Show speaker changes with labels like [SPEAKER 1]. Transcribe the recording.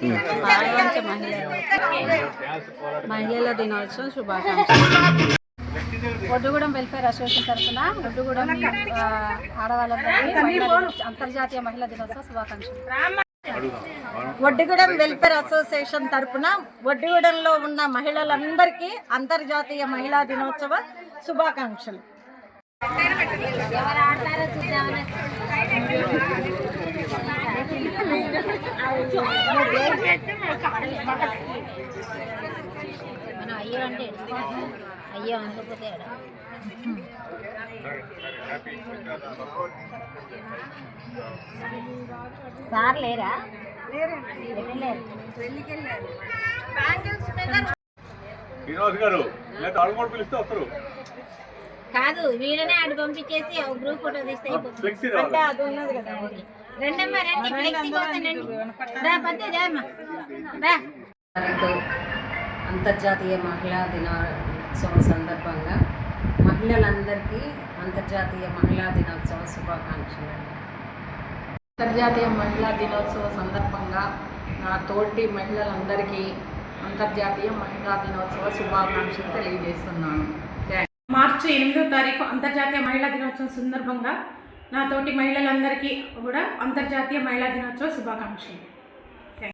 [SPEAKER 1] పాల్వంచ మహిళల దినోత్సవం శుభాకాంక్షలు. ఒడ్డుగూడెం వెల్ఫేర్ అసోసియేషన్ తరఫున ఒడ్డుగూడెం ఆడవాళ్ళందరికీ అంతర్జాతీయ మహిళా దినోత్సవ శుభాకాంక్షలు.
[SPEAKER 2] ఒడ్డుగూడెం వెల్ఫేర్ అసోసియేషన్ తరఫున ఒడ్డుగూడెంలో ఉన్న మహిళలందరికీ అంతర్జాతీయ మహిళా దినోత్సవ శుభాకాంక్షలు.
[SPEAKER 1] అయ్యో అంటే అయ్యో అనకపోతే సార్ లేరా? కాదు, వీడనే ఆడు పంపించేసి గ్రూప్ ఫోటో తీస్తే
[SPEAKER 3] అంతర్జాతీయ మహిళా దినోత్సవం సందర్భంగా మహిళలందరికీ అంతర్జాతీయ మహిళా దినోత్సవ శుభాకాంక్షలు.
[SPEAKER 4] అంతర్జాతీయ మహిళా దినోత్సవ సందర్భంగా నా తోటి మహిళలందరికీ అంతర్జాతీయ మహిళా దినోత్సవ శుభాకాంక్షలు తెలియజేస్తున్నాను.
[SPEAKER 5] మార్చి 8వ తారీఖు అంతర్జాతీయ మహిళా దినోత్సవం సందర్భంగా నా తోటి మహిళలందరికీ కూడా అంతర్జాతీయ మహిళా దినోత్సవ శుభాకాంక్షలు.